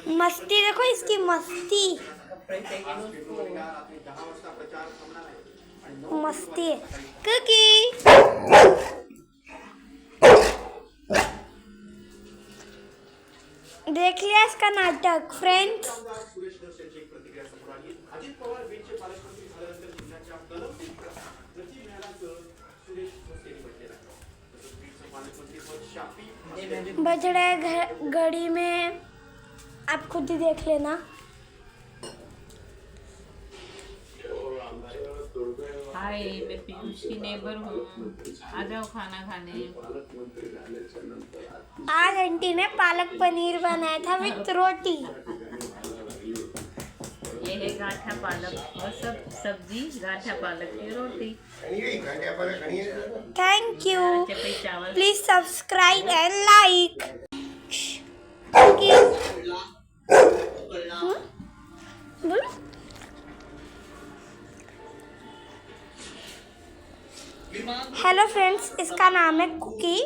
मस्ती देखो इसकी मस्ती मस्ती कुकी। देख लिया इसका नाटक फ्रेंड्स। बज रहे घड़ी में, आप खुद ही देख लेना। हाय, मैं पीयूष की नेबर हूँ, आ जाओ खाना खाने। आज आंटी ने पालक पनीर बनाया था विथ रोटी। ये है गाठा पालक और सब सब्जी, गाठा पालक की रोटी। थैंक यू, चपई चावल। Please subscribe end like. Hello friends, इसका नाम है कुकी।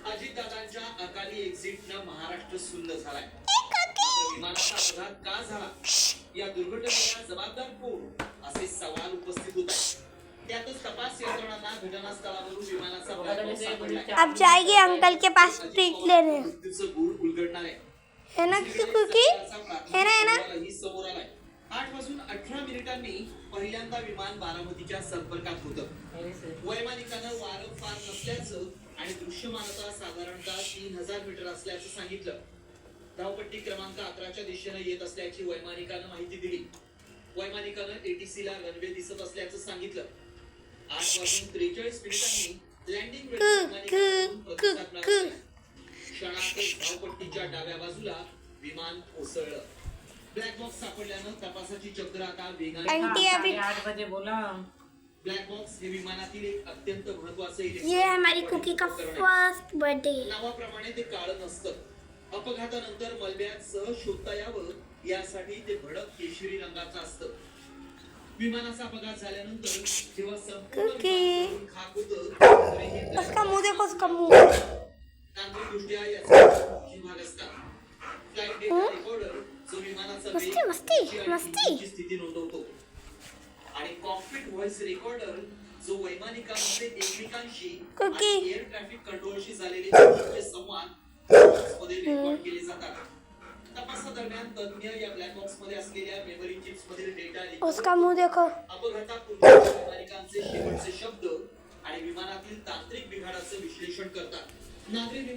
अजितदादांच्या अकाली एक्झिटनं महाराष्ट्र सुन्न झालाय। विमानाचा अपघात का झाला, या दुर्घटनेला जबाबदार कोण, असे सवाल उपस्थित होत आहेत। त्यातच तपास यंत्रणांना घटनास्थळावरून विमानाचा अब जाएगी अंकल के पास ट्रीट लेने। गुण उलगडणार है ना कुकी, है ना। ही समोर आलाय। 8 वाजून 18 मिनिटांनी पहिल्यांदा विमान बारामतीच्या संपर्कात होतं। वैमानिकानं वारं फार नसल्याचं आणि दृश्यमानता साधारणतः 3000 मीटर असल्याचं सांगितलं। धावपट्टी क्रमांक 11च्या दिशेने येत असल्याची वैमानिकानं माहिती दिली। वैमानिकानं एटीसीला रनवे दिसत असल्याचं सांगितलं। 8 वाजून 43 मिनिटांनी लँडिंग क्षणातच धावपट्टीच्या डाव्या बाजूला विमान कोसळलं। ब्लॅक बॉक्स सापडल्यानं तपासाची चक्र आता वेगाने। 8 बजे बोला। ब्लॅक बॉक्स हे विमानातील एक अत्यंत महत्त्वाचं ये हमारी कुकी का फर्स्ट बर्थडे। नावाप्रमाणे ते काळं नसतं। अपघातानंतर मलब्यात सहज शोधता यावं यासाठी ते भडक केशरी रंगाचं असतं। विमानाचा अपघात झाल्यानंतर जेव्हा संपूर्ण खाक होतं, उसका मुंह देखो, उसका मुंह। तांत्रिकदृष्ट्या याचा मुख्य भाग असतात। फ्लाइट डेटा रेकॉर्डर जो विमानाचा वेग स्थिती नोंदवतो आणि कॉकपिट व्हॉइस रेकॉर्डर जो वैमानिकांमध्ये एकमेकांशी एअर ट्रॅफिक कंट्रोलशी झालेले संवाद मध्ये रेकॉर्ड केले जातात। तपासादरम्यान तज्ञ या ब्लॅक बॉक्स मध्ये असलेल्या मेमरी चिप्स मधील डेटा उसका मुंह देखो। अपघातापूर्वी वैमानिकांचे शेवटचे शब्द आणि विमानातील तांत्रिक बिघाडाचे विश्लेषण करतात। नागरिक